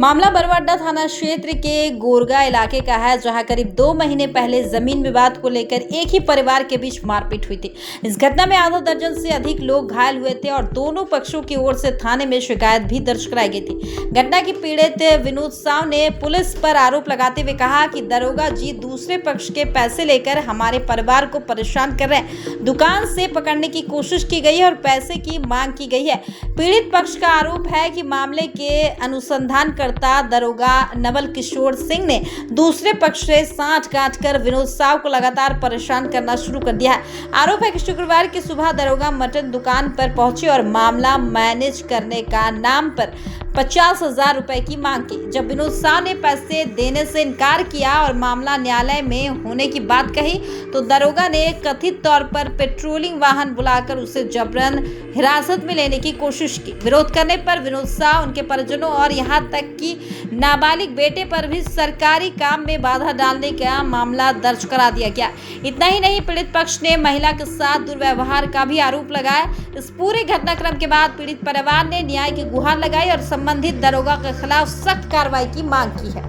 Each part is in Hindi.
मामला बरवाडा थाना क्षेत्र के गोरगा इलाके का है, जहां करीब 2 महीने पहले जमीन विवाद को लेकर एक ही परिवार के बीच मारपीट हुई थी। इस घटना में आधा दर्जन से अधिक लोग घायल हुए थे और दोनों पक्षों की ओर से थाने में शिकायत भी दर्ज कराई गई थी। घटना की पीड़ित विनोद साव ने पुलिस पर आरोप लगाते हुए कहा कि दरोगा जी दूसरे पक्ष के पैसे लेकर हमारे परिवार को परेशान कर रहे हैं। दुकान से पकड़ने की कोशिश की गई है और पैसे की मांग की गई है। पीड़ित पक्ष का आरोप है कि मामले के अनुसंधान दरोगा नवल किशोर सिंह ने दूसरे पक्ष से साठ गांठ कर विनोद साव को लगातार परेशान करना शुरू कर दिया है। आरोप है कि शुक्रवार की सुबह दरोगा मटन दुकान पर पहुंचे और मामला मैनेज करने का नाम पर 50,000 रुपए की मांग की। जब विनोद साव ने पैसे देने से इनकार किया और मामला न्यायालय में होने की बात कही, तो दरोगा ने कथित तौर पर पेट्रोलिंग वाहन बुलाकर उसे जबरन हिरासत में लेने की कोशिश की। विरोध करने पर विनोद साव, उनके परिजनों और यहां तक कि नाबालिग बेटे पर भी सरकारी काम में बाधा डालने का मामला दर्ज करा दिया गया। इतना ही नहीं, पीड़ित पक्ष ने महिला के साथ दुर्व्यवहार का भी आरोप लगाया। इस पूरे घटनाक्रम के बाद पीड़ित परिवार ने न्याय की गुहार लगाई और संबंधित दरोगा के खिलाफ सख्त कार्रवाई की मांग की है।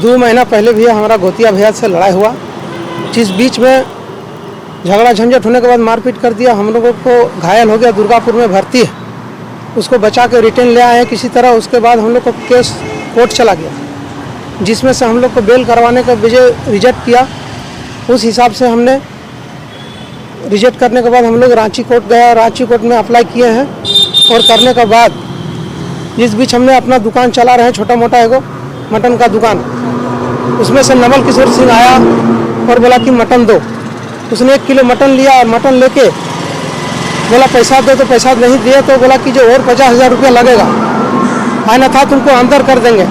2 महीना पहले भी हमारा गोतिया भैया से लड़ाई हुआ, जिस बीच में झगड़ा झंझट होने के बाद मारपीट कर दिया। हम लोगों को घायल हो गया, दुर्गापुर में भर्ती है, उसको बचा के रिटर्न ले आए किसी तरह। उसके बाद हम लोग को केस कोर्ट चला गया, जिसमें से हम लोग को बेल करवाने का रिजेक्ट किया। उस हिसाब से हमने रिजेक्ट करने के बाद हम लोग रांची कोर्ट गया, रांची कोर्ट में अप्लाई किए हैं और करने के बाद जिस बीच हमने अपना दुकान चला रहे हैं, छोटा मोटा एगो मटन का दुकान, उसमें से नवल किशोर सिंह आया और बोला कि मटन दो। उसने 1 किलो मटन लिया और मटन लेके बोला पैसा दो, तो पैसा नहीं दिए तो बोला कि जो और 50,000 रुपया लगेगा, आना था तुमको अंदर कर देंगे।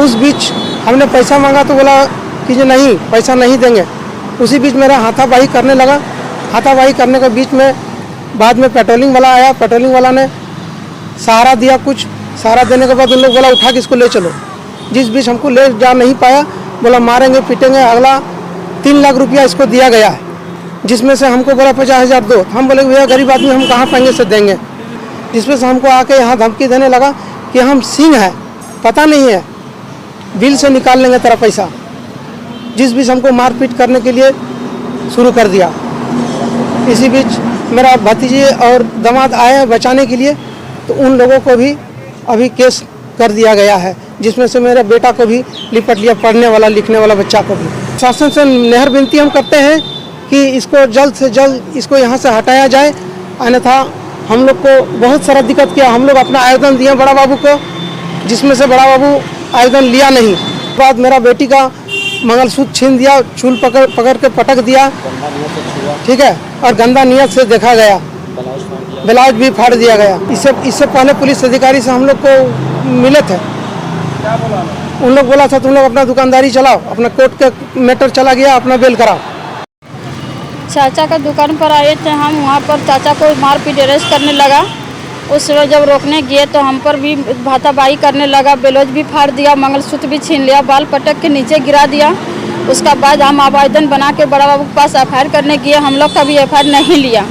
उस बीच हमने पैसा मांगा तो बोला कि जो नहीं, पैसा नहीं देंगे। उसी बीच मेरा हाथापाई करने लगा। हाथापाई करने के बीच में बाद में पेट्रोलिंग वाला आया। पेट्रोलिंग वाला ने सहारा दिया, कुछ सहारा देने के बाद उन लोग बोला उठा के इसको ले चलो। जिस बीच हमको ले जा नहीं पाया, बोला मारेंगे पीटेंगे। अगला 3 लाख रुपया इसको दिया गया है, जिसमें से हमको बोला 50,000 दो। हम बोले भैया गरीब आदमी हम कहाँ पाएंगे से देंगे। जिसमें से हमको आके यहाँ धमकी देने लगा कि हम सिंह हैं, पता नहीं है, बिल से निकाल लेंगे तेरा पैसा। जिस बीच हमको मारपीट करने के लिए शुरू कर दिया। इसी बीच मेरा भतीजे और दामाद आए बचाने के लिए, तो उन लोगों को भी अभी केस कर दिया गया है, जिसमें से मेरे बेटा को भी लिपट लिया, पढ़ने वाला लिखने वाला बच्चा को भी। शासन से नेहर विनती हम करते हैं कि इसको जल्द से जल्द इसको यहाँ से हटाया जाए, अन्यथा हम लोग को बहुत सारा दिक्कत किया। हम लोग अपना आवेदन दिए बड़ा बाबू को, जिसमें से बड़ा बाबू आवेदन लिया नहीं। बाद मेरा बेटी का मंगलसूत्र छीन दिया, चूल पकड़ के पटक दिया, ठीक है, और गंदा नियत से देखा गया, ब्लाउज भी फाड़ दिया गया। इससे पहले पुलिस अधिकारी से हम लोग को मिले थे, उन लोग बोला था तुम लोग अपना दुकानदारी चलाओ, अपना कोर्ट का मैटर चला गया, अपना बेल कराओ। चाचा का दुकान पर आए थे हम, वहाँ पर चाचा को मारपीट अरेस्ट करने लगा। उस समय जब रोकने गए तो हम पर भी हाथापाई करने लगा, ब्लाउज भी फाड़ दिया, मंगलसूत्र भी छीन लिया, बाल पटक के नीचे गिरा दिया। उसका बाद हम आवेदन बना के बड़ा बाबू के पास एफआईआर करने गए। हम लोग का भी एफआईआर नहीं लिया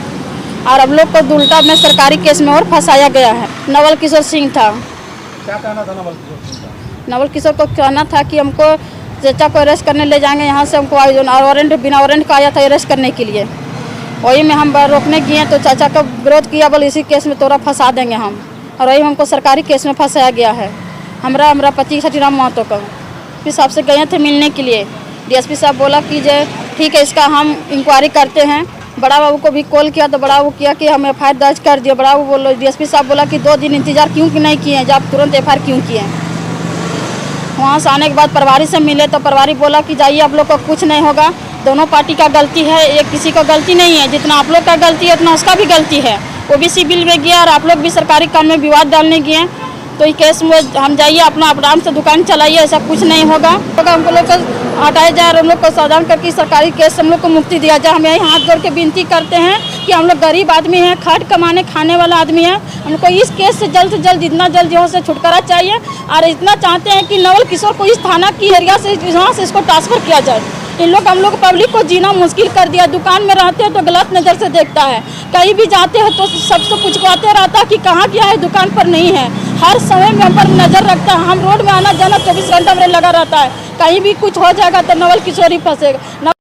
और अब लोग को उल्टा में सरकारी केस में और फंसाया गया है। नवल किशोर सिंह था। क्या कहना था नवल किशोर सिंह का? नवल किशोर को कहना था कि हमको चाचा को अरेस्ट करने ले जाएंगे, यहाँ से हमको वारंट बिना वारंट का आया था अरेस्ट करने के लिए। वही में हम रोकने गए तो चाचा का विरोध किया, बोले इसी केस में तोरा फंसा देंगे हम, और वही हमको सरकारी केस में फंसाया गया है। हमारा पति छठीराम महतो का डीएसपी साहब से गए थे मिलने के लिए। डीएसपी साहब बोला कि जो ठीक है इसका हम इंक्वायरी करते हैं। बड़ा बाबू को भी कॉल किया तो बड़ा बाबू किया कि हम एफआईआर दर्ज कर दिए। बड़ा बाबू बोलो, डीएसपी साहब बोला कि 2 दिन इंतजार क्यों नहीं किए, जब तुरंत एफआईआर क्यों किए। वहाँ से आने के बाद प्रभारी से मिले तो प्रभारी बोला कि जाइए आप लोग को कुछ नहीं होगा, दोनों पार्टी का गलती है, ये किसी को गलती नहीं है, जितना आप लोग का गलती है उतना उसका भी गलती है। वो भी सिविल में गया और आप लोग भी सरकारी काम में विवाद डालने गए, तो इस केस में हम जाइए अपना आराम से दुकान चलाइए, ऐसा कुछ नहीं होगा। तो हम लोग को हटाया जाए और हम लोग को सावधान करके सरकारी केस से हम लोग को मुक्ति दिया जाए। हम यही हाथ जोड़ के विनती करते हैं कि हम लोग गरीब आदमी हैं, खट कमाने खाने वाला आदमी है, हमको इस केस से जल्द जितना जल्द यहाँ से छुटकारा चाहिए। और इतना चाहते हैं कि नवल किशोर को इस थाना की एरिया से यहाँ से इसको ट्रांसफ़र किया जाए। इन लोग हम लोग पब्लिक को जीना मुश्किल कर दिया। दुकान में रहते हैं तो गलत नज़र से देखता है, कहीं भी जाते हैं तो सबसे पूछवाते रहता है कि कहाँ गया है, दुकान पर नहीं है। हर समय में हम पर नज़र रखता है। हम रोड में आना जाना 24 घंटा में लगा रहता है, कहीं भी कुछ हो जाएगा तो नवल किशोर ही फंसेगा।